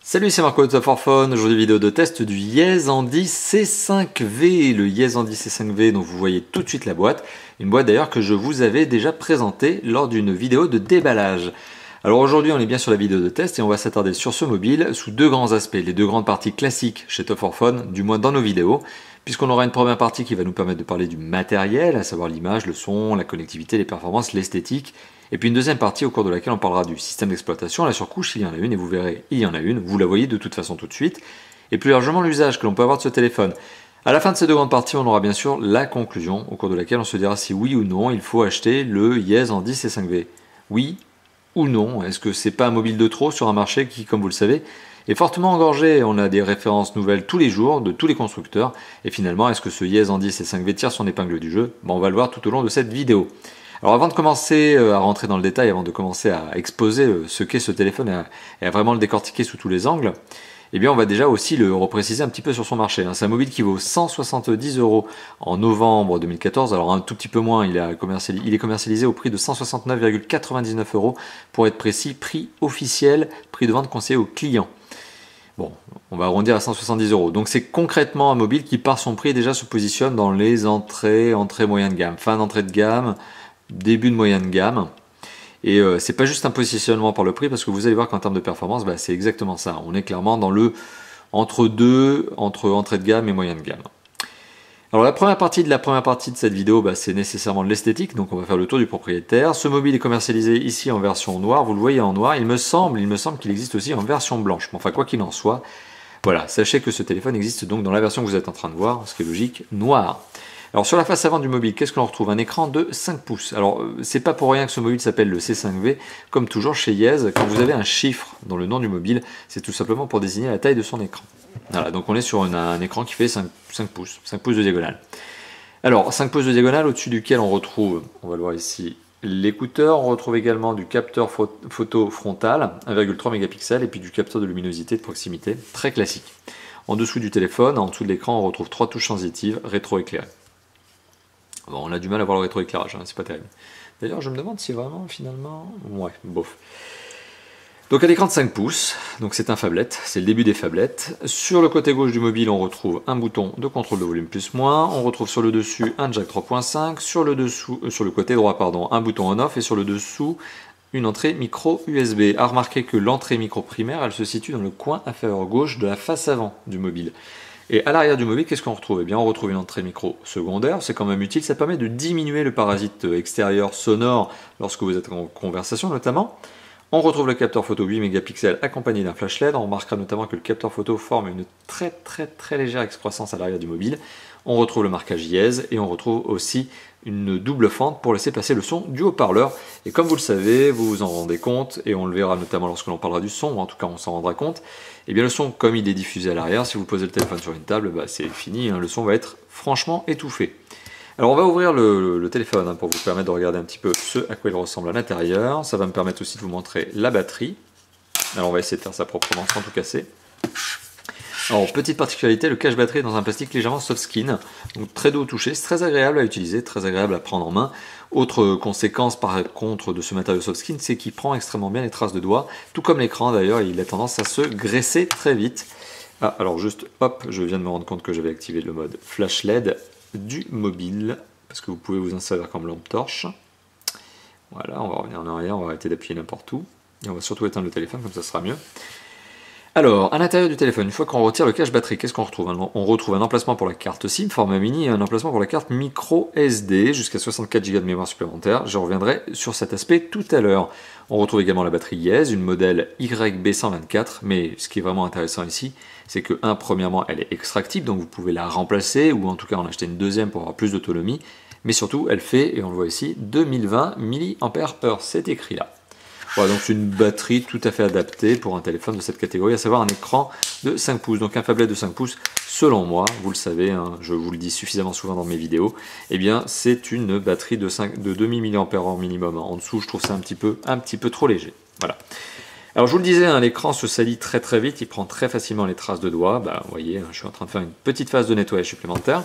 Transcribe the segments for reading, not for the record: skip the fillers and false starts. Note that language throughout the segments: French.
Salut, c'est Marco de Top for Phone. Aujourd'hui, vidéo de test du Yeezy C5V. Le Yeezy C5V dont vous voyez tout de suite la boîte. Une boîte d'ailleurs que je vous avais déjà présentée lors d'une vidéo de déballage. Alors aujourd'hui, on est bien sur la vidéo de test et on va s'attarder sur ce mobile sous deux grands aspects. Les deux grandes parties classiques chez Top for Phone, du moins dans nos vidéos, puisqu'on aura une première partie qui va nous permettre de parler du matériel, à savoir l'image, le son, la connectivité, les performances, l'esthétique. Et puis une deuxième partie au cours de laquelle on parlera du système d'exploitation. La surcouche, il y en a une et vous verrez, il y en a une. Vous la voyez de toute façon tout de suite. Et plus largement, l'usage que l'on peut avoir de ce téléphone. À la fin de ces deux grandes parties, on aura bien sûr la conclusion au cours de laquelle on se dira si oui ou non il faut acheter le Yeezy C5V. Oui ou non? Est-ce que c'est pas un mobile de trop sur un marché qui, comme vous le savez, est fortement engorgé? On a des références nouvelles tous les jours de tous les constructeurs. Et finalement, est-ce que ce Yeezy C5V tire son épingle du jeu? On va le voir tout au long de cette vidéo. Alors avant de commencer à rentrer dans le détail, avant de commencer à exposer ce qu'est ce téléphone et à vraiment le décortiquer sous tous les angles, eh bien on va déjà aussi le repréciser un petit peu sur son marché. C'est un mobile qui vaut 170 € en novembre 2014, alors un tout petit peu moins, il est commercialisé au prix de 169,99 € pour être précis, prix officiel, prix de vente conseillé aux clients. Bon, on va arrondir à 170 €. Donc c'est concrètement un mobile qui par son prix déjà se positionne dans les entrées moyenne de gamme, fin d'entrée de gamme, début de moyenne gamme. Et c'est pas juste un positionnement par le prix, parce que vous allez voir qu'en termes de performance, c'est exactement ça. On est clairement dans le entre entrée de gamme et moyenne gamme. Alors la première partie de cette vidéo, c'est nécessairement de l'esthétique, donc on va faire le tour du propriétaire. Ce mobile est commercialisé ici en version noire, vous le voyez en noir. Il me semble qu'il existe aussi en version blanche. Mais enfin, quoi qu'il en soit, voilà, sachez que ce téléphone existe donc dans la version que vous êtes en train de voir, ce qui est logique, noir. Alors sur la face avant du mobile, qu'est-ce que l'on retrouve? Un écran de 5 pouces. Alors c'est pas pour rien que ce mobile s'appelle le C5V. Comme toujours chez Yeezy, quand vous avez un chiffre dans le nom du mobile, c'est tout simplement pour désigner la taille de son écran. Voilà, donc on est sur un écran qui fait 5 pouces, 5 pouces de diagonale. Alors 5 pouces de diagonale au-dessus duquel on retrouve, on va le voir ici, l'écouteur. On retrouve également du capteur photo frontal, 1,3 mégapixels, et puis du capteur de luminosité de proximité, très classique. En dessous du téléphone, en dessous de l'écran, on retrouve 3 touches sensitives rétro-éclairées. Bon, on a du mal à voir le rétroéclairage, c'est pas terrible. D'ailleurs, je me demande si vraiment, finalement... Ouais, bof. Donc un écran de 5 pouces, donc c'est un phablette, c'est le début des phablettes. Sur le côté gauche du mobile, on retrouve un bouton de contrôle de volume plus-moins. On retrouve sur le dessus un jack 3.5, sur le côté droit, un bouton on-off, et sur le dessous, une entrée micro USB. À remarquer que l'entrée micro primaire, elle se situe dans le coin inférieur gauche de la face avant du mobile. Et à l'arrière du mobile, qu'est-ce qu'on retrouve? Eh bien, on retrouve une entrée micro secondaire, c'est quand même utile, ça permet de diminuer le parasite extérieur sonore lorsque vous êtes en conversation notamment. On retrouve le capteur photo 8 mégapixels accompagné d'un flash LED, on remarquera notamment que le capteur photo forme une très légère excroissance à l'arrière du mobile. On retrouve le marquage Yeezy et on retrouve aussi une double fente pour laisser passer le son du haut-parleur. Et comme vous le savez, vous vous en rendez compte, et on le verra notamment lorsque l'on parlera du son, ou en tout cas on s'en rendra compte, et bien le son, comme il est diffusé à l'arrière, si vous posez le téléphone sur une table, c'est fini, le son va être franchement étouffé. Alors on va ouvrir le téléphone pour vous permettre de regarder un petit peu ce à quoi il ressemble à l'intérieur. Ça va me permettre aussi de vous montrer la batterie. Alors on va essayer de faire ça proprement sans tout casser. Alors petite particularité, le cache-batterie est dans un plastique légèrement soft skin, donc très doux au toucher, c'est très agréable à utiliser, très agréable à prendre en main. Autre conséquence par contre de ce matériau soft skin, c'est qu'il prend extrêmement bien les traces de doigts, tout comme l'écran d'ailleurs, il a tendance à se graisser très vite. Ah, alors juste, hop, je viens de me rendre compte que j'avais activé le mode flash LED du mobile, parce que vous pouvez vous en servir comme lampe torche. Voilà, on va revenir en arrière, on va arrêter d'appuyer n'importe où, et on va surtout éteindre le téléphone, comme ça sera mieux. Alors, à l'intérieur du téléphone, une fois qu'on retire le cache-batterie, qu'est-ce qu'on retrouve? On retrouve un emplacement pour la carte SIM, format mini, et un emplacement pour la carte micro SD, jusqu'à 64 Go de mémoire supplémentaire. Je reviendrai sur cet aspect tout à l'heure. On retrouve également la batterie Yeezy, une modèle YB124, mais ce qui est vraiment intéressant ici, c'est que, premièrement, elle est extractible, donc vous pouvez la remplacer, ou en tout cas en acheter une deuxième pour avoir plus d'autonomie, mais surtout, elle fait, et on le voit ici, 2020 mAh, c'est écrit là. Voilà, donc c'est une batterie tout à fait adaptée pour un téléphone de cette catégorie, à savoir un écran de 5 pouces. Donc un phablette de 5 pouces, selon moi, vous le savez, je vous le dis suffisamment souvent dans mes vidéos, eh bien c'est une batterie de 2000 mAh minimum. En dessous, je trouve ça un petit peu trop léger. Voilà. Alors je vous le disais, l'écran se salit très vite, il prend très facilement les traces de doigts. Vous voyez, je suis en train de faire une petite phase de nettoyage supplémentaire.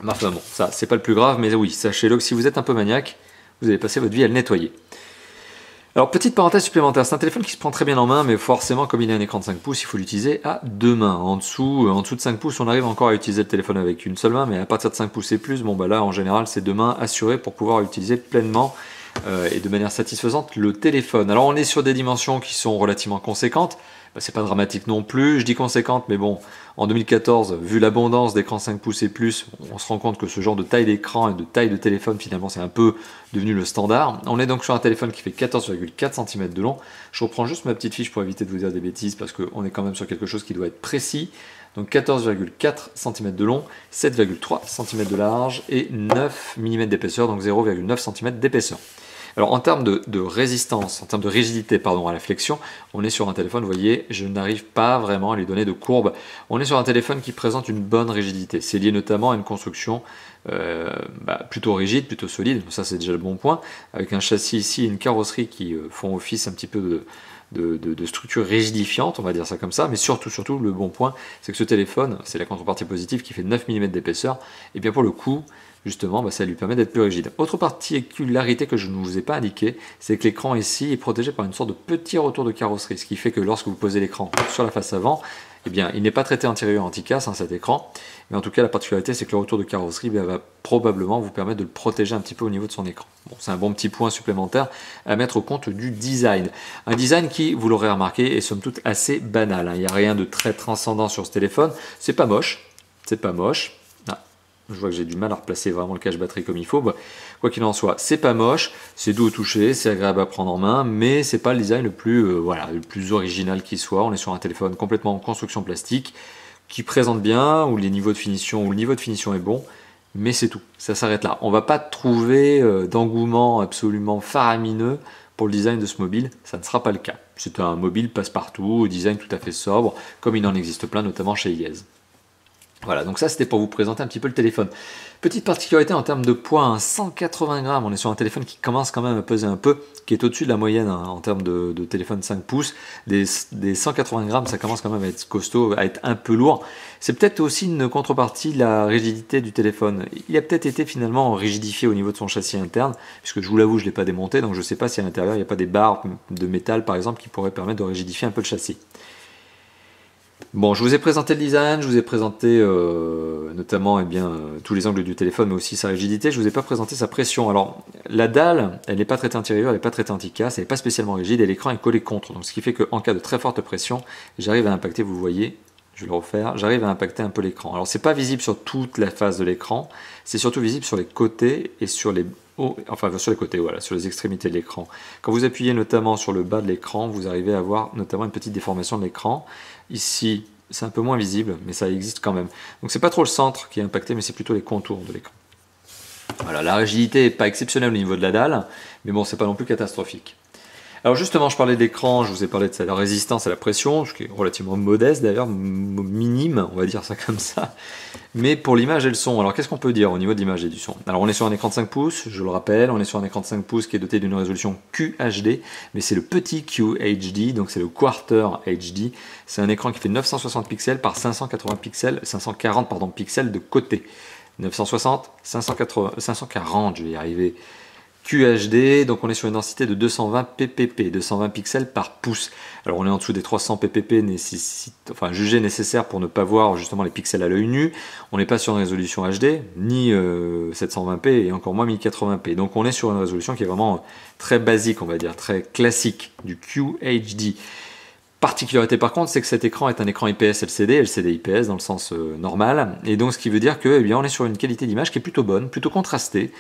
Enfin bon, ça c'est pas le plus grave, mais oui, sachez-le que si vous êtes un peu maniaque, vous allez passer votre vie à le nettoyer. Alors, petite parenthèse supplémentaire, c'est un téléphone qui se prend très bien en main, mais forcément, comme il a un écran de 5 pouces, il faut l'utiliser à deux mains. En dessous de 5 pouces, on arrive encore à utiliser le téléphone avec une seule main, mais à partir de 5 pouces et plus, bon bah là, en général, c'est deux mains assurées pour pouvoir utiliser pleinement et de manière satisfaisante le téléphone. Alors, on est sur des dimensions qui sont relativement conséquentes. Bah, c'est pas dramatique non plus, je dis conséquente, mais bon, en 2014, vu l'abondance d'écrans 5 pouces et plus, on se rend compte que ce genre de taille d'écran et de taille de téléphone, finalement, c'est un peu devenu le standard. On est donc sur un téléphone qui fait 14,4 cm de long. Je reprends juste ma petite fiche pour éviter de vous dire des bêtises, parce qu'on est quand même sur quelque chose qui doit être précis. Donc 14,4 cm de long, 7,3 cm de large et 9 mm d'épaisseur, donc 0,9 cm d'épaisseur. Alors en termes de résistance, en termes de rigidité pardon, à la flexion, on est sur un téléphone, vous voyez, je n'arrive pas vraiment à lui donner de courbe. On est sur un téléphone qui présente une bonne rigidité. C'est lié notamment à une construction plutôt rigide, plutôt solide, ça c'est déjà le bon point, avec un châssis ici et une carrosserie qui font office un petit peu de structure rigidifiante, on va dire ça comme ça, mais surtout le bon point, c'est que ce téléphone, c'est la contrepartie positive qui fait 9 mm d'épaisseur, et bien pour le coup, justement, ça lui permet d'être plus rigide. Autre particularité que je ne vous ai pas indiquée, c'est que l'écran ici est protégé par une sorte de petit retour de carrosserie, ce qui fait que lorsque vous posez l'écran sur la face avant, eh bien, il n'est pas traité antérieur anti-casse, cet écran, mais en tout cas la particularité c'est que le retour de carrosserie va probablement vous permettre de le protéger un petit peu au niveau de son écran. Bon, c'est un bon petit point supplémentaire à mettre au compte du design. Un design qui, vous l'aurez remarqué, est somme toute assez banal. Il n'y a rien de très transcendant sur ce téléphone, c'est pas moche, je vois que j'ai du mal à replacer vraiment le cache batterie comme il faut. Bah, quoi qu'il en soit, c'est pas moche, c'est doux au toucher, c'est agréable à prendre en main, mais c'est pas le design le plus original qui soit. On est sur un téléphone complètement en construction plastique qui présente bien, où le niveau de finition est bon, mais c'est tout. Ça s'arrête là. On va pas trouver d'engouement absolument faramineux pour le design de ce mobile, ça ne sera pas le cas. C'est un mobile passe-partout, au design tout à fait sobre, comme il en existe plein, notamment chez Yes. Voilà, donc ça c'était pour vous présenter un petit peu le téléphone. Petite particularité en termes de poids, 180 grammes, on est sur un téléphone qui commence quand même à peser un peu, qui est au-dessus de la moyenne en termes de téléphone 5 pouces. Des 180 grammes, ça commence quand même à être costaud, à être un peu lourd. C'est peut-être aussi une contrepartie de la rigidité du téléphone. Il a peut-être été finalement rigidifié au niveau de son châssis interne, puisque je vous l'avoue, je ne l'ai pas démonté, donc je ne sais pas si à l'intérieur il n'y a pas des barres de métal par exemple qui pourraient permettre de rigidifier un peu le châssis. Bon, je vous ai présenté le design, je vous ai présenté notamment tous les angles du téléphone, mais aussi sa rigidité. Je ne vous ai pas présenté sa pression. Alors, la dalle, elle n'est pas traitée antérieure, elle n'est pas traitée anti-casse, elle n'est pas spécialement rigide, et l'écran est collé contre. Donc, ce qui fait qu'en cas de très forte pression, j'arrive à impacter, vous voyez, je vais le refaire, j'arrive à impacter un peu l'écran. Alors, c'est pas visible sur toute la face de l'écran, c'est surtout visible sur les côtés et sur les sur les côtés, voilà, sur les extrémités de l'écran. Quand vous appuyez notamment sur le bas de l'écran, vous arrivez à voir notamment une petite déformation de l'écran. Ici, c'est un peu moins visible, mais ça existe quand même. Donc c'est pas trop le centre qui est impacté, mais c'est plutôt les contours de l'écran. Voilà, la rigidité n'est pas exceptionnelle au niveau de la dalle, mais bon, c'est pas non plus catastrophique. Alors justement, je parlais d'écran, je vous ai parlé de sa résistance à la pression, ce qui est relativement modeste d'ailleurs, minime, on va dire ça comme ça. Mais pour l'image et le son, alors qu'est-ce qu'on peut dire au niveau de l'image et du son? Alors on est sur un écran de 5 pouces, je le rappelle, on est sur un écran de 5 pouces qui est doté d'une résolution QHD, mais c'est le petit QHD, donc c'est le Quarter HD. C'est un écran qui fait 960 pixels par 540 pixels de côté. 960, 540, je vais y arriver. QHD, donc on est sur une densité de 220 ppp, 220 pixels par pouce. Alors on est en dessous des 300 ppp jugés nécessaires pour ne pas voir justement les pixels à l'œil nu. On n'est pas sur une résolution HD, ni 720p et encore moins 1080p. Donc on est sur une résolution qui est vraiment très basique, on va dire, très classique du QHD. Particularité par contre, c'est que cet écran est un écran IPS LCD IPS dans le sens normal, et donc ce qui veut dire que on est sur une qualité d'image qui est plutôt bonne, plutôt contrastée,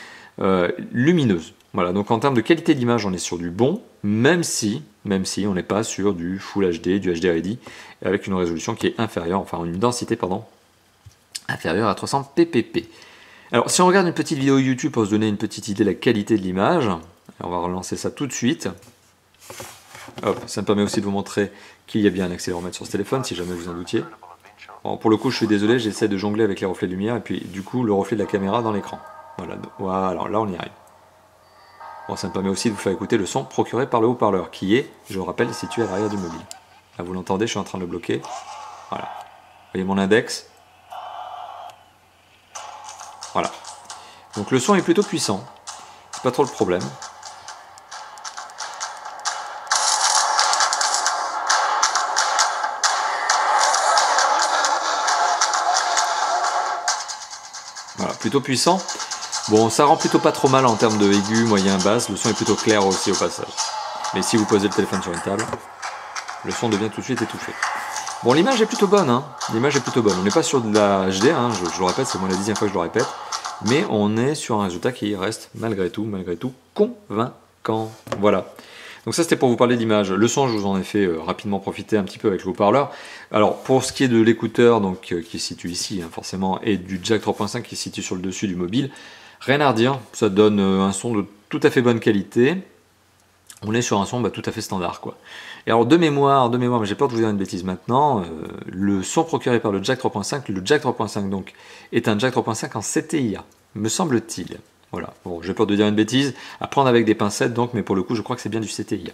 lumineuse. Voilà, donc en termes de qualité d'image, on est sur du bon, même si on n'est pas sur du Full HD, du HD Ready, avec une résolution qui est inférieure, enfin une densité inférieure à 300 ppp. Alors si on regarde une petite vidéo YouTube pour se donner une petite idée de la qualité de l'image, on va relancer ça tout de suite. Hop, ça me permet aussi de vous montrer qu'il y a bien un accéléromètre sur ce téléphone, si jamais vous en doutiez. Bon, pour le coup, je suis désolé, j'essaie de jongler avec les reflets de lumière et puis du coup le reflet de la caméra dans l'écran. Voilà, alors là on y arrive. Bon, ça me permet aussi de vous faire écouter le son procuré par le haut-parleur, qui est, je le rappelle, situé à l'arrière du mobile. Là vous l'entendez, je suis en train de le bloquer. Voilà. Vous voyez mon index. Voilà. Donc le son est plutôt puissant, c'est pas trop le problème. plutôt puissant. Bon, ça rend plutôt pas trop mal en termes de aigu, moyen, basse. Le son est plutôt clair aussi au passage. Mais si vous posez le téléphone sur une table, le son devient tout de suite étouffé. Bon, l'image est plutôt bonne, hein. L'image est plutôt bonne. On n'est pas sur de la HD, hein. Je le répète, c'est moi la 10e fois que je le répète. Mais on est sur un résultat qui reste malgré tout, convaincant. Voilà. Donc ça, c'était pour vous parler d'image. Le son, je vous en ai fait rapidement profiter un petit peu avec le haut-parleur. Alors, pour ce qui est de l'écouteur, donc qui se situe ici, hein, forcément, et du jack 3.5 qui se situe sur le dessus du mobile, rien à redire. Ça donne un son de tout à fait bonne qualité. On est sur un son tout à fait standard, quoi. Et alors de mémoire, mais j'ai peur de vous dire une bêtise maintenant, le son procuré par le jack 3.5, le jack 3.5 donc est un jack 3.5 en CTIA, me semble-t-il. Voilà, bon, j'ai peur de dire une bêtise, à prendre avec des pincettes donc, mais pour le coup je crois que c'est bien du CTIA.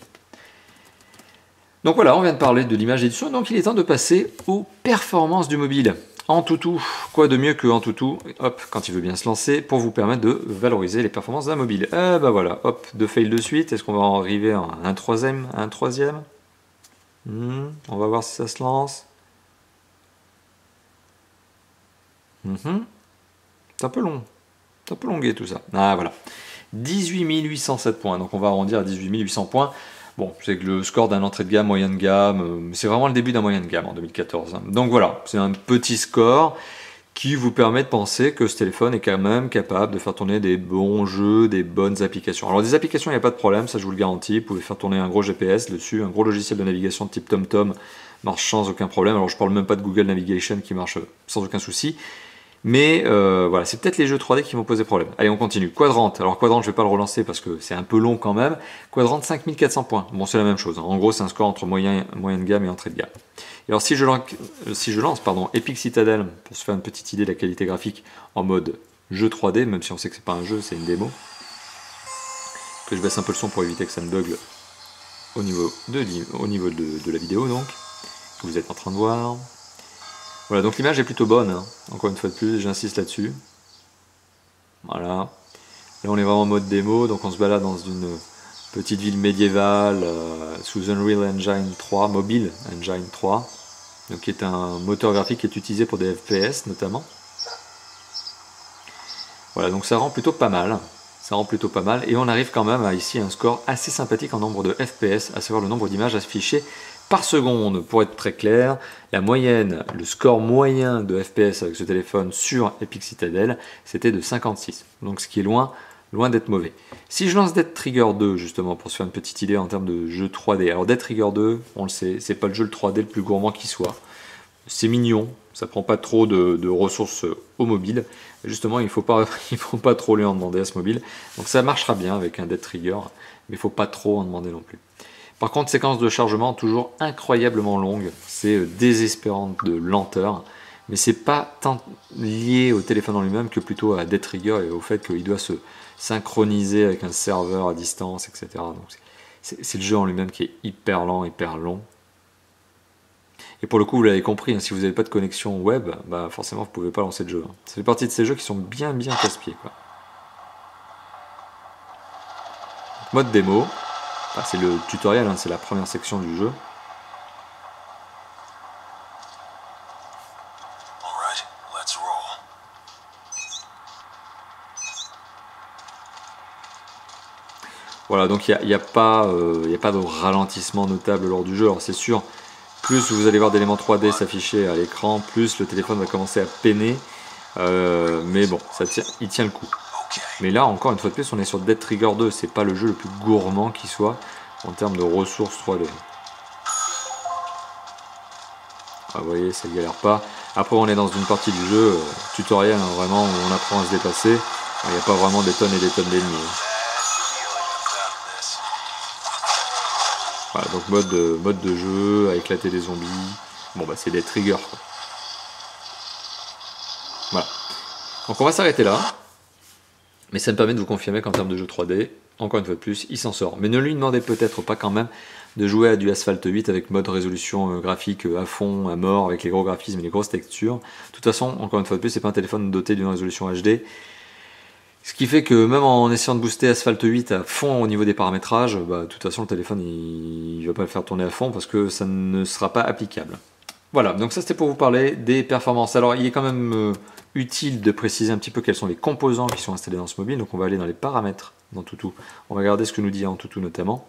Donc voilà, on vient de parler de l'image et du son, donc il est temps de passer aux performances du mobile. Antutu, quoi de mieux que Antutu, hop, quand il veut bien se lancer, pour vous permettre de valoriser les performances d'un mobile. Eh ben voilà, hop, 2 fails de suite, est-ce qu'on va en arriver à un troisième, on va voir si ça se lance. C'est un peu long, c'est un peu longué tout ça. Ah voilà, 18 807 points, donc on va arrondir à 18 800 points. Bon, c'est que le score d'un entrée de gamme, moyen de gamme, c'est vraiment le début d'un moyen de gamme en 2014. Donc voilà, c'est un petit score qui vous permet de penser que ce téléphone est quand même capable de faire tourner des bons jeux, des bonnes applications. Alors des applications, il n'y a pas de problème, ça je vous le garantis. Vous pouvez faire tourner un gros GPS dessus, un gros logiciel de navigation de type TomTom marche sans aucun problème. Alors je parle même pas de Google Navigation qui marche sans aucun souci. Mais voilà, c'est peut-être les jeux 3D qui vont poser problème. Allez, on continue. Quadrant. Alors Quadrant, je vais pas le relancer parce que c'est un peu long quand même. Quadrant, 5400 points. Bon, c'est la même chose. En gros, c'est un score entre moyen de gamme et entrée de gamme. Et alors si je lance Epic Citadel, pour se faire une petite idée de la qualité graphique en mode jeu 3D, même si on sait que c'est pas un jeu, c'est une démo, que je baisse un peu le son pour éviter que ça me bugle au niveau de la vidéo donc, que vous êtes en train de voir. Voilà, donc l'image est plutôt bonne, hein. Encore une fois de plus, j'insiste là-dessus. Voilà. Là on est vraiment en mode démo, donc on se balade dans une petite ville médiévale sous Unreal Engine 3, Mobile Engine 3, donc qui est un moteur graphique qui est utilisé pour des FPS notamment. Voilà, donc ça rend plutôt pas mal. Ça rend plutôt pas mal, et on arrive quand même à ici un score assez sympathique en nombre de FPS, à savoir le nombre d'images affichées par seconde. Pour être très clair, la moyenne, le score moyen de FPS avec ce téléphone sur Epic Citadel, c'était de 56. Donc ce qui est loin d'être mauvais. Si je lance Dead Trigger 2, justement, pour se faire une petite idée en termes de jeu 3D. Alors Dead Trigger 2, on le sait, c'est pas le jeu 3D le plus gourmand qui soit. C'est mignon, ça prend pas trop de ressources au mobile. Justement, il faut pas trop lui en demander à ce mobile. Donc ça marchera bien avec un Dead Trigger, mais il faut pas trop en demander non plus. Par contre, séquence de chargement toujours incroyablement longue, c'est désespérant de lenteur, mais c'est pas tant lié au téléphone en lui-même que plutôt à Dead Trigger et au fait qu'il doit se synchroniser avec un serveur à distance, etc. Donc c'est le jeu en lui-même qui est hyper lent, hyper long. Et pour le coup, vous l'avez compris, hein, si vous n'avez pas de connexion web, bah forcément vous ne pouvez pas lancer le jeu. Ça fait partie de ces jeux qui sont bien casse-pieds, quoi. Mode démo. C'est le tutoriel, hein, c'est la première section du jeu. Voilà, donc il n'y a pas de ralentissement notable lors du jeu. Alors c'est sûr, plus vous allez voir d'éléments 3D s'afficher à l'écran, plus le téléphone va commencer à peiner. Mais bon, il tient le coup. Mais là, encore une fois de plus, on est sur Dead Trigger 2. C'est pas le jeu le plus gourmand qui soit en termes de ressources 3D. Ah, vous voyez, ça galère pas. Après, on est dans une partie du jeu tutoriel, hein, vraiment, où on apprend à se dépasser. Il n'y a pas vraiment des tonnes et des tonnes d'ennemis. Voilà, donc mode de jeu, à éclater des zombies. Bon, bah c'est des triggers, quoi. Voilà. Donc on va s'arrêter là. Mais ça me permet de vous confirmer qu'en termes de jeu 3D, encore une fois de plus, il s'en sort. Mais ne lui demandez peut-être pas quand même de jouer à du Asphalt 8 avec mode résolution graphique à fond, à mort, avec les gros graphismes et les grosses textures. De toute façon, encore une fois de plus, c'est pas un téléphone doté d'une résolution HD. Ce qui fait que même en essayant de booster Asphalt 8 à fond au niveau des paramétrages, de toute façon le téléphone il va pas le faire tourner à fond parce que ça ne sera pas applicable. Voilà, donc ça c'était pour vous parler des performances. Alors il est quand même utile de préciser un petit peu quels sont les composants qui sont installés dans ce mobile. Donc on va aller dans les paramètres d'Antutu. On va regarder ce que nous dit Antutu notamment.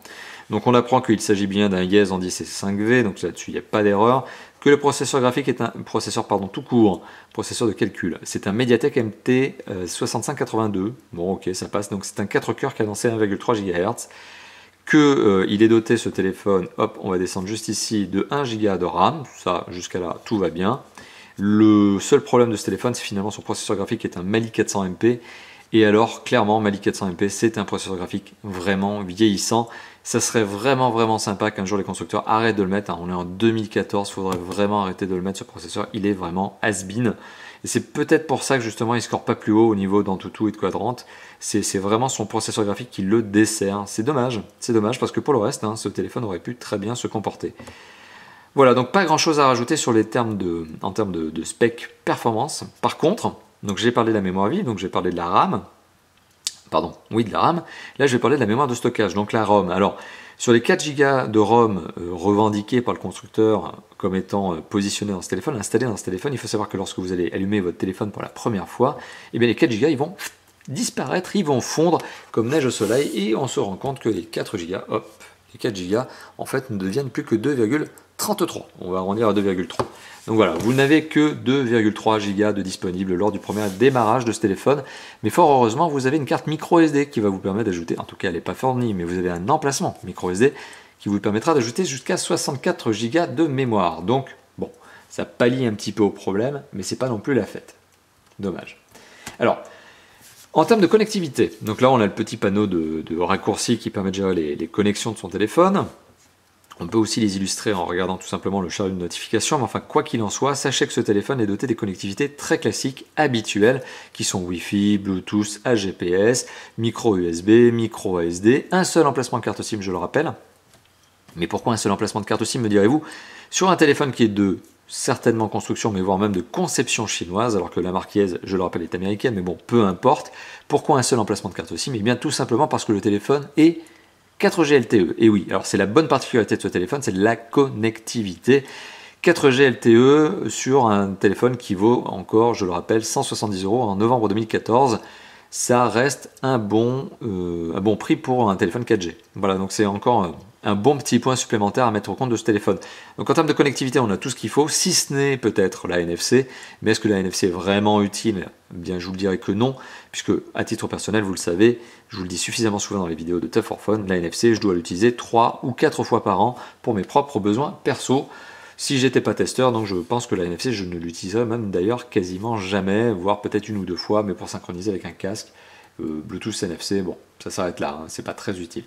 Donc on apprend qu'il s'agit bien d'un Yez en 10 et 5V, donc là-dessus il n'y a pas d'erreur. Que le processeur graphique est un processeur tout court, processeur de calcul. C'est un MediaTek MT 6582. Bon ok, ça passe. Donc c'est un 4 cœurs cadencé à 1,3 GHz. Il est doté ce téléphone, hop, on va descendre juste ici, de 1 Go de RAM. Ça, jusqu'à là, tout va bien. Le seul problème de ce téléphone, c'est finalement son processeur graphique qui est un Mali 400MP. Et alors, clairement, Mali 400MP, c'est un processeur graphique vraiment vieillissant. Ça serait vraiment sympa qu'un jour les constructeurs arrêtent de le mettre. On est en 2014, il faudrait vraiment arrêter de le mettre, ce processeur. Il est vraiment has-been. Et c'est peut-être pour ça que justement, il ne score pas plus haut au niveau d'Antutu et de Quadrant. C'est vraiment son processeur graphique qui le dessert. C'est dommage parce que pour le reste, ce téléphone aurait pu très bien se comporter. Voilà, donc pas grand chose à rajouter sur les termes en termes de spec performance. Par contre, donc j'ai parlé de la mémoire vive, donc j'ai parlé de la RAM. Pardon, oui, de la RAM. Là, je vais parler de la mémoire de stockage, donc la ROM. Alors, sur les 4 Go de ROM revendiqués par le constructeur comme étant positionnés dans ce téléphone, installés dans ce téléphone, il faut savoir que lorsque vous allez allumer votre téléphone pour la première fois, eh bien les 4 Go, ils vont disparaître, ils vont fondre comme neige au soleil, et on se rend compte que les 4 Go, hop, les 4 Go, en fait, ne deviennent plus que 2,33. On va arrondir à 2,3. Donc voilà, vous n'avez que 2,3 Go de disponible lors du premier démarrage de ce téléphone. Mais fort heureusement, vous avez une carte micro SD qui va vous permettre d'ajouter, en tout cas elle n'est pas fournie, mais vous avez un emplacement micro SD qui vous permettra d'ajouter jusqu'à 64 Go de mémoire. Donc bon, ça pallie un petit peu au problème, mais c'est pas non plus la fête. Dommage. Alors, en termes de connectivité, donc là on a le petit panneau de raccourci qui permet de gérer les connexions de son téléphone. On peut aussi les illustrer en regardant tout simplement le chariot de notification, mais enfin quoi qu'il en soit, sachez que ce téléphone est doté des connectivités très classiques, habituelles, qui sont Wi-Fi, Bluetooth, AGPS, micro USB, micro ASD, un seul emplacement de carte SIM, je le rappelle. Mais pourquoi un seul emplacement de carte SIM, me direz-vous? Sur un téléphone qui est de certainement construction, mais voire même de conception chinoise, alors que la marque Yez, je le rappelle, est américaine, mais bon, peu importe. Pourquoi un seul emplacement de carte SIM? Eh bien tout simplement parce que le téléphone est 4G LTE, et oui, alors c'est la bonne particularité de ce téléphone, c'est la connectivité. 4G LTE sur un téléphone qui vaut encore, je le rappelle, 170 € en novembre 2014. Ça reste un bon prix pour un téléphone 4G. Voilà, donc c'est encore un bon petit point supplémentaire à mettre au compte de ce téléphone. Donc en termes de connectivité, on a tout ce qu'il faut, si ce n'est peut-être la NFC. Mais est-ce que la NFC est vraiment utile? Eh bien, je vous le dirais que non, puisque à titre personnel, vous le savez, je vous le dis suffisamment souvent dans les vidéos de Tough for Phone, la NFC, je dois l'utiliser 3 ou 4 fois par an pour mes propres besoins perso. Si j'étais pas testeur, donc je pense que la NFC, je ne l'utiliserais même d'ailleurs quasiment jamais, voire peut-être 1 ou 2 fois, mais pour synchroniser avec un casque. Bluetooth NFC, bon, ça s'arrête là, c'est pas très utile.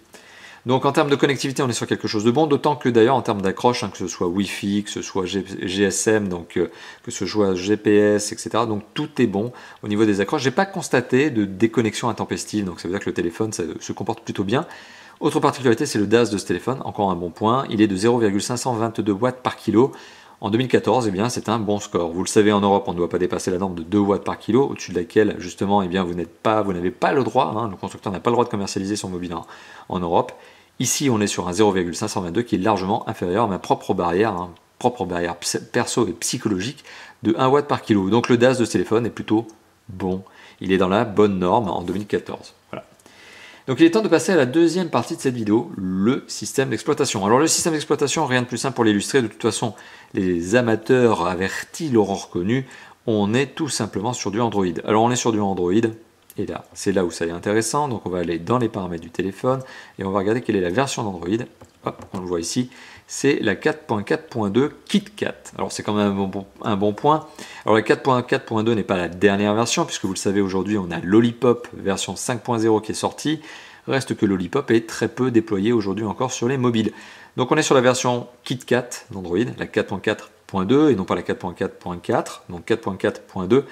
Donc en termes de connectivité, on est sur quelque chose de bon, d'autant que d'ailleurs en termes d'accroche, que ce soit Wi-Fi, que ce soit GSM, donc que ce soit GPS, etc. Donc tout est bon au niveau des accroches. J'ai pas constaté de déconnexion intempestive, donc ça veut dire que le téléphone se comporte plutôt bien. Autre particularité, c'est le DAS de ce téléphone, encore un bon point. Il est de 0,522 watts par kilo. En 2014, eh bien, c'est un bon score. Vous le savez, en Europe, on ne doit pas dépasser la norme de 2 watts par kilo, au-dessus de laquelle, justement, eh bien, vous n'avez pas le droit, le constructeur n'a pas le droit de commercialiser son mobile en Europe. Ici, on est sur un 0,522 qui est largement inférieur à ma propre barrière perso et psychologique de 1 watt par kilo. Donc le DAS de ce téléphone est plutôt bon. Il est dans la bonne norme en 2014. Voilà. Donc il est temps de passer à la deuxième partie de cette vidéo, le système d'exploitation. Alors le système d'exploitation, rien de plus simple pour l'illustrer. De toute façon, les amateurs avertis l'auront reconnu. On est tout simplement sur du Android. Alors on est sur du Android. Et là, c'est là où ça est intéressant. Donc on va aller dans les paramètres du téléphone et on va regarder quelle est la version d'Android. Hop, on le voit ici. C'est la 4.4.2 KitKat. Alors c'est quand même un bon point. Alors la 4.4.2 n'est pas la dernière version, puisque vous le savez, aujourd'hui on a Lollipop version 5.0 qui est sortie. Reste que Lollipop est très peu déployé aujourd'hui encore sur les mobiles. Donc on est sur la version KitKat d'Android, la 4.4.2 et non pas la 4.4.4, donc 4.4.2.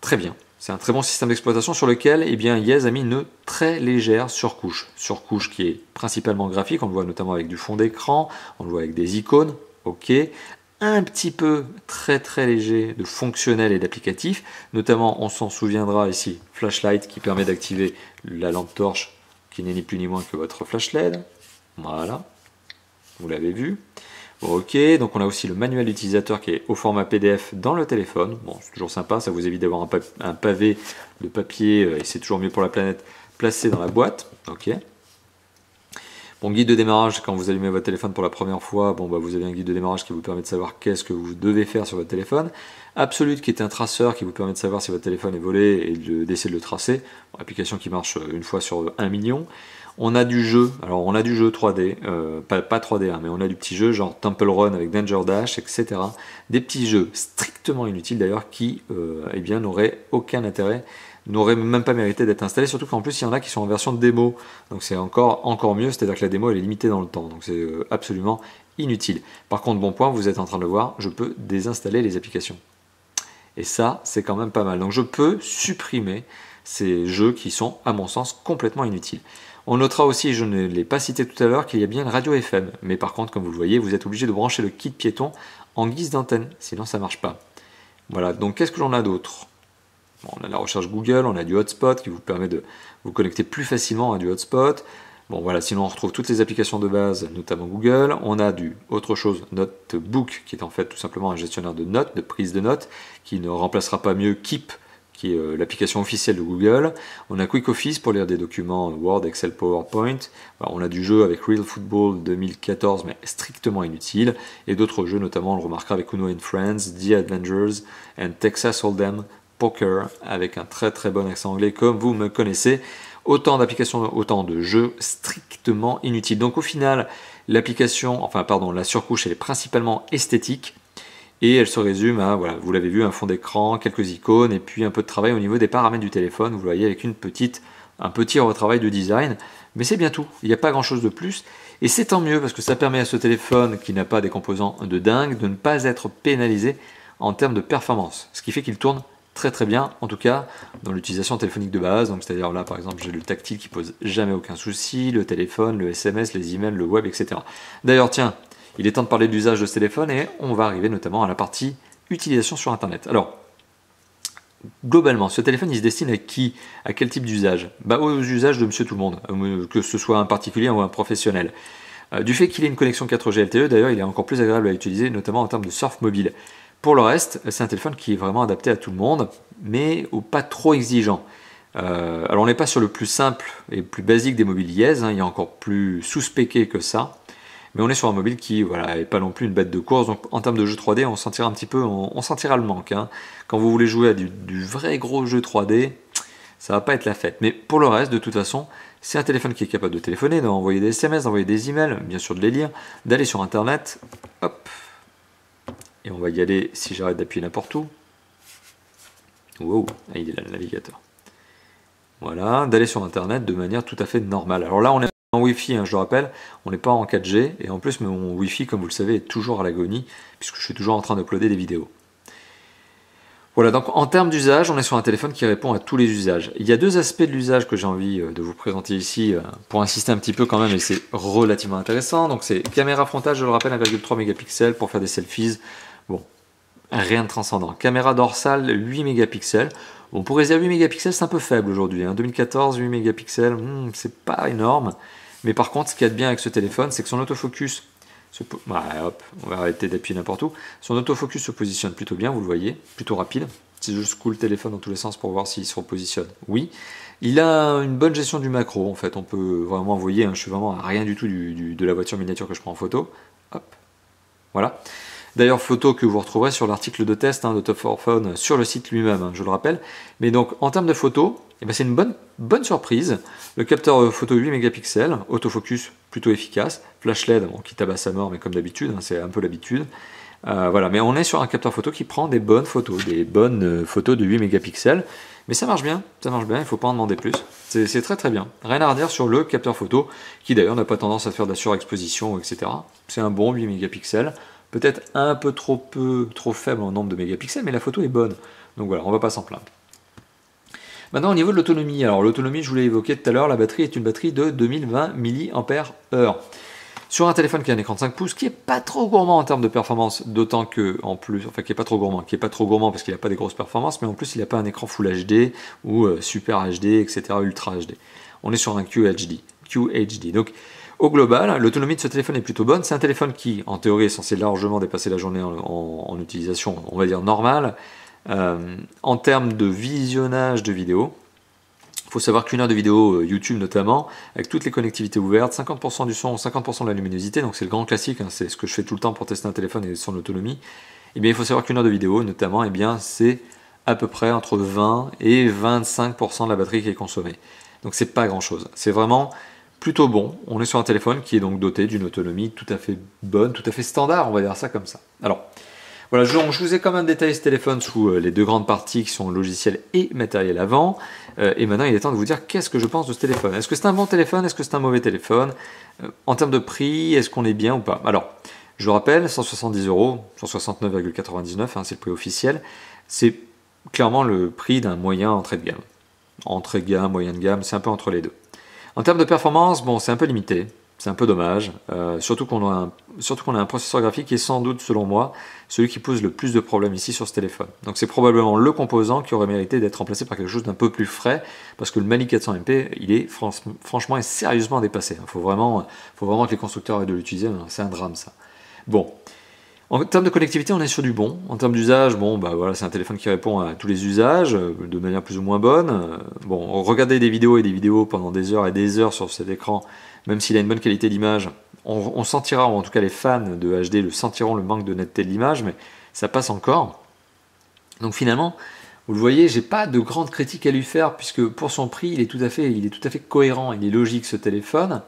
Très bien. C'est un très bon système d'exploitation sur lequel Yez a mis une très légère surcouche. Surcouche qui est principalement graphique, on le voit notamment avec du fond d'écran, on le voit avec des icônes, ok. Un petit peu très léger de fonctionnel et d'applicatif, notamment on s'en souviendra ici, flashlight qui permet d'activer la lampe torche qui n'est ni plus ni moins que votre flash LED. Voilà, vous l'avez vu. Bon, ok, donc on a aussi le manuel utilisateur qui est au format PDF dans le téléphone. Bon, c'est toujours sympa, ça vous évite d'avoir un pavé de papier, et c'est toujours mieux pour la planète, placé dans la boîte. Ok. Bon, guide de démarrage, quand vous allumez votre téléphone pour la première fois, bon, bah, vous avez un guide de démarrage qui vous permet de savoir qu'est-ce que vous devez faire sur votre téléphone. Absolute qui est un traceur qui vous permet de savoir si votre téléphone est volé et d'essayer de le tracer. Bon, application qui marche une fois sur 1 million. On a du jeu, alors on a du jeu 3D, pas 3D, hein, mais on a du petit jeu genre Temple Run avec Danger Dash, etc. Des petits jeux strictement inutiles d'ailleurs qui eh bien, n'auraient aucun intérêt, n'aurait même pas mérité d'être installé, surtout qu'en plus il y en a qui sont en version démo, donc c'est encore mieux, c'est-à-dire que la démo elle est limitée dans le temps, donc c'est absolument inutile. Par contre, bon point, vous êtes en train de le voir, je peux désinstaller les applications. Et ça, c'est quand même pas mal. Donc je peux supprimer ces jeux qui sont, à mon sens, complètement inutiles. On notera aussi, je ne l'ai pas cité tout à l'heure, qu'il y a bien une radio FM, mais par contre, comme vous le voyez, vous êtes obligé de brancher le kit piéton en guise d'antenne, sinon ça ne marche pas. Voilà, donc qu'est-ce que j'en ai d'autre? Bon, on a la recherche Google, on a du hotspot qui vous permet de vous connecter plus facilement à du hotspot. Bon voilà, sinon on retrouve toutes les applications de base, notamment Google. On a du autre chose, Notebook, qui est en fait tout simplement un gestionnaire de notes, de prise de notes, qui ne remplacera pas mieux Keep, qui est l'application officielle de Google. On a Quick Office pour lire des documents Word, Excel, PowerPoint. Alors, on a du jeu avec Real Football 2014, mais strictement inutile. Et d'autres jeux, notamment on le remarquera avec Uno and Friends, The Avengers and Texas Hold'em Poker, avec un très très bon accent anglais comme vous me connaissez. Autant d'applications, autant de jeux strictement inutiles. Donc au final, l'application, enfin pardon, la surcouche, elle est principalement esthétique et elle se résume à, voilà, vous l'avez vu, un fond d'écran, quelques icônes et puis un peu de travail au niveau des paramètres du téléphone. Vous le voyez avec un petit retravail de design, mais c'est bien tout. Il n'y a pas grand chose de plus et c'est tant mieux parce que ça permet à ce téléphone qui n'a pas des composants de dingue de ne pas être pénalisé en termes de performance, ce qui fait qu'il tourne très très bien, en tout cas dans l'utilisation téléphonique de base. Donc c'est-à-dire là par exemple j'ai le tactile qui pose jamais aucun souci, le téléphone, le SMS, les emails, le web, etc. D'ailleurs tiens, il est temps de parler de l'usage de ce téléphone et on va arriver notamment à la partie utilisation sur internet. Alors globalement, ce téléphone il se destine à qui? À quel type d'usage? Bah, aux usages de monsieur tout le monde, que ce soit un particulier ou un professionnel. Du fait qu'il ait une connexion 4G LTE, d'ailleurs il est encore plus agréable à utiliser, notamment en termes de surf mobile. Pour le reste, c'est un téléphone qui est vraiment adapté à tout le monde, mais pas trop exigeant. Alors on n'est pas sur le plus simple et le plus basique des mobiles Yes, hein, il y a encore plus sous-spéqué que ça, mais on est sur un mobile qui voilà, n'est pas non plus une bête de course, donc en termes de jeu 3D, on sentira un petit peu, on sentira le manque. Hein. Quand vous voulez jouer à du vrai gros jeu 3D, ça va pas être la fête. Mais pour le reste, de toute façon, c'est un téléphone qui est capable de téléphoner, d'envoyer des SMS, d'envoyer des emails, bien sûr de les lire, d'aller sur Internet, hop. Et on va y aller si j'arrête d'appuyer n'importe où. Wow, il est là le navigateur. Voilà, d'aller sur Internet de manière tout à fait normale. Alors là, on est en Wi-Fi, hein, je le rappelle, on n'est pas en 4G. Et en plus, mon Wi-Fi, comme vous le savez, est toujours à l'agonie, puisque je suis toujours en train d'uploader des vidéos. Voilà, donc en termes d'usage, on est sur un téléphone qui répond à tous les usages. Il y a deux aspects de l'usage que j'ai envie de vous présenter ici, pour insister un petit peu quand même, et c'est relativement intéressant. Donc c'est caméra frontale, je le rappelle, 1,3 mégapixels pour faire des selfies. Bon, rien de transcendant. Caméra dorsale, 8 mégapixels. Bon, pour réserver 8 mégapixels, c'est un peu faible aujourd'hui. Hein. 2014, 8 mégapixels, c'est pas énorme. Mais par contre, ce qu'il y a de bien avec ce téléphone, c'est que son autofocus, hop, on va arrêter d'appuyer n'importe où. Son autofocus se positionne plutôt bien, vous le voyez, plutôt rapide. Si je secoue le téléphone dans tous les sens pour voir s'il se repositionne, oui. Il a une bonne gestion du macro, en fait. On peut vraiment envoyer, hein, je suis vraiment à rien du tout de la voiture miniature que je prends en photo. Hop, voilà. D'ailleurs, photo que vous retrouverez sur l'article de test de Top 4 Phone sur le site lui-même, hein, je le rappelle. Mais donc, en termes de photo, eh ben, c'est une bonne surprise. Le capteur photo 8 mégapixels, autofocus plutôt efficace, flash LED qui tabasse à mort, mais comme d'habitude, hein, c'est un peu l'habitude. Voilà, mais on est sur un capteur photo qui prend des bonnes photos de 8 mégapixels. Mais ça marche bien, il ne faut pas en demander plus. C'est très très bien. Rien à redire sur le capteur photo, qui d'ailleurs n'a pas tendance à faire de la surexposition, etc. C'est un bon 8 mégapixels. Peut-être un peu trop faible en nombre de mégapixels, mais la photo est bonne. Donc voilà, on ne va pas s'en plaindre. Maintenant, au niveau de l'autonomie, alors l'autonomie, je vous l'ai évoqué tout à l'heure, la batterie est une batterie de 2020 mAh. Sur un téléphone qui a un écran de 5 pouces, qui n'est pas trop gourmand en termes de performance, d'autant que, en plus, enfin qui n'est pas trop gourmand parce qu'il n'a pas des grosses performances, mais en plus il n'a pas un écran Full HD ou Super HD, etc., Ultra HD. On est sur un QHD. Donc, au global, l'autonomie de ce téléphone est plutôt bonne. C'est un téléphone qui, en théorie, est censé largement dépasser la journée en utilisation, on va dire normale. En termes de visionnage de vidéos, il faut savoir qu'une heure de vidéo YouTube notamment, avec toutes les connectivités ouvertes, 50% du son, 50% de la luminosité, donc c'est le grand classique, hein, c'est ce que je fais tout le temps pour tester un téléphone et son autonomie. Et bien il faut savoir qu'une heure de vidéo notamment, eh bien c'est à peu près entre 20 et 25% de la batterie qui est consommée. Donc c'est pas grand chose. C'est vraiment plutôt bon. On est sur un téléphone qui est donc doté d'une autonomie tout à fait bonne, tout à fait standard, on va dire ça comme ça. Alors voilà, je vous ai quand même détaillé ce téléphone sous les deux grandes parties qui sont logiciel et matériel avant. Et maintenant, il est temps de vous dire qu'est-ce que je pense de ce téléphone. Est-ce que c'est un bon téléphone? Est-ce que c'est un mauvais téléphone? En termes de prix, est-ce qu'on est bien ou pas? Alors, je rappelle, 170 €, 169,99 €, hein, c'est le prix officiel. C'est clairement le prix d'un moyen entrée de gamme. Entrée de gamme, moyen de gamme, c'est un peu entre les deux. En termes de performance, bon, c'est un peu limité. C'est un peu dommage, surtout qu'on a un processeur graphique qui est sans doute, selon moi, celui qui pose le plus de problèmes ici sur ce téléphone. Donc c'est probablement le composant qui aurait mérité d'être remplacé par quelque chose d'un peu plus frais, parce que le Mali 400MP, il est franchement et sérieusement dépassé. Il faut vraiment que les constructeurs aient de l'utiliser, c'est un drame ça. Bon, en termes de connectivité, on est sur du bon. En termes d'usage, bon, bah voilà, c'est un téléphone qui répond à tous les usages de manière plus ou moins bonne. Bon, regarder des vidéos et des vidéos pendant des heures et des heures sur cet écran, même s'il a une bonne qualité d'image, on sentira, ou en tout cas les fans de HD le sentiront, le manque de netteté de l'image, mais ça passe encore. Donc finalement, vous le voyez, j'ai pas de grande critique à lui faire, puisque pour son prix, il est tout à fait cohérent, il est logique ce téléphone.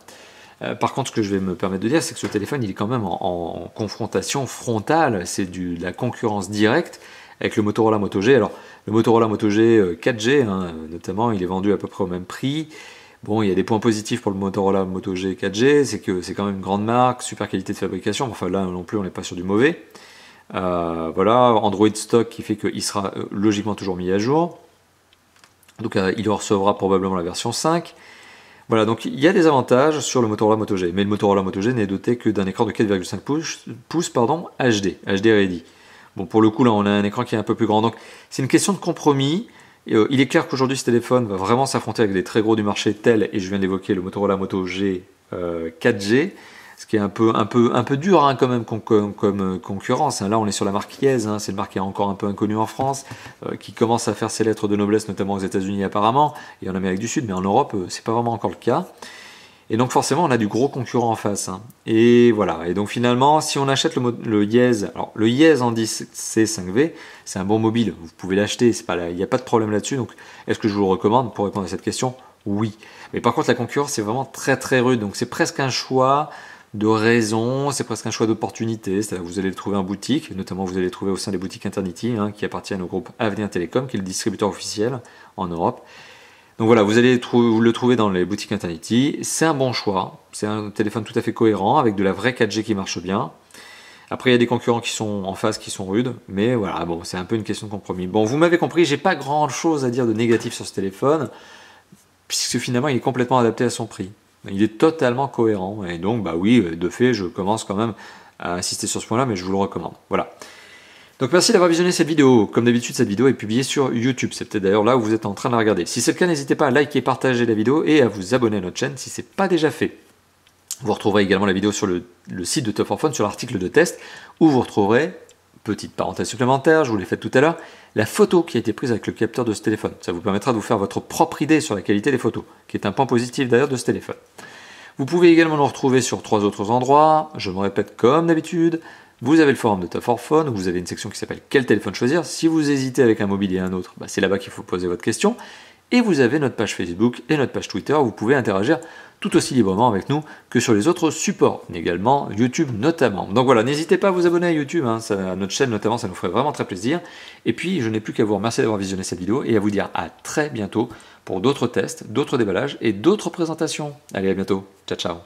Par contre, ce que je vais me permettre de dire, c'est que ce téléphone, il est quand même en confrontation frontale, c'est de la concurrence directe avec le Motorola Moto G. Alors, le Motorola Moto G 4G, hein, notamment, il est vendu à peu près au même prix. Bon, il y a des points positifs pour le Motorola Moto G 4G, c'est que c'est quand même une grande marque, super qualité de fabrication, enfin là non plus, on n'est pas sur du mauvais. Voilà, Android stock qui fait qu'il sera logiquement toujours mis à jour. Donc il recevra probablement la version 5. Voilà, donc il y a des avantages sur le Motorola Moto G, mais le Motorola Moto G n'est doté que d'un écran de 4,5 pouces HD ready. Bon, pour le coup, là, on a un écran qui est un peu plus grand, donc c'est une question de compromis. Il est clair qu'aujourd'hui, ce téléphone va vraiment s'affronter avec des très gros du marché tels, et je viens d'évoquer le Motorola Moto G 4G, ce qui est un peu dur hein, quand même comme concurrence. Là, on est sur la marque Yes, hein, c'est une marque qui est encore un peu inconnue en France, qui commence à faire ses lettres de noblesse, notamment aux États-Unis apparemment, et en Amérique du Sud, mais en Europe, c'est pas vraiment encore le cas. Et donc forcément, on a du gros concurrent en face. Hein. Et voilà. Et donc finalement, si on achète le Yes, alors le Yes en 10C5V, c'est un bon mobile. Vous pouvez l'acheter, il n'y a pas de problème là-dessus. Donc, est-ce que je vous le recommande pour répondre à cette question? Oui. Mais par contre, la concurrence, c'est vraiment très très rude. Donc c'est presque un choix de raison, c'est presque un choix d'opportunité. C'est-à-dire que vous allez le trouver en boutique, notamment vous allez le trouver au sein des boutiques Internity, hein, qui appartiennent au groupe Avenir Télécom, qui est le distributeur officiel en Europe. Donc voilà, vous allez le trouver dans les boutiques Internity. C'est un bon choix. C'est un téléphone tout à fait cohérent avec de la vraie 4G qui marche bien. Après, il y a des concurrents qui sont en face, qui sont rudes. Mais voilà, bon, c'est un peu une question de compromis. Bon, vous m'avez compris, j'ai pas grand chose à dire de négatif sur ce téléphone, puisque finalement, il est complètement adapté à son prix. Il est totalement cohérent. Et donc, bah oui, de fait, je commence quand même à insister sur ce point-là, mais je vous le recommande. Voilà. Donc merci d'avoir visionné cette vidéo. Comme d'habitude, cette vidéo est publiée sur YouTube. C'est peut-être d'ailleurs là où vous êtes en train de la regarder. Si c'est le cas, n'hésitez pas à liker, partager la vidéo et à vous abonner à notre chaîne si ce n'est pas déjà fait. Vous retrouverez également la vidéo sur le site de Top 4 Phone, sur l'article de test, où vous retrouverez, petite parenthèse supplémentaire, je vous l'ai faite tout à l'heure, la photo qui a été prise avec le capteur de ce téléphone. Ça vous permettra de vous faire votre propre idée sur la qualité des photos, qui est un point positif d'ailleurs de ce téléphone. Vous pouvez également nous retrouver sur 3 autres endroits. Je me répète comme d'habitude. Vous avez le forum de Top 4 Phone, où vous avez une section qui s'appelle quel téléphone choisir. Si vous hésitez avec un mobile et un autre, bah c'est là-bas qu'il faut poser votre question. Et vous avez notre page Facebook et notre page Twitter, où vous pouvez interagir tout aussi librement avec nous que sur les autres supports, mais également YouTube notamment. Donc voilà, n'hésitez pas à vous abonner à YouTube, hein, à notre chaîne notamment, ça nous ferait vraiment très plaisir. Et puis, je n'ai plus qu'à vous remercier d'avoir visionné cette vidéo et à vous dire à très bientôt pour d'autres tests, d'autres déballages et d'autres présentations. Allez, à bientôt. Ciao, ciao.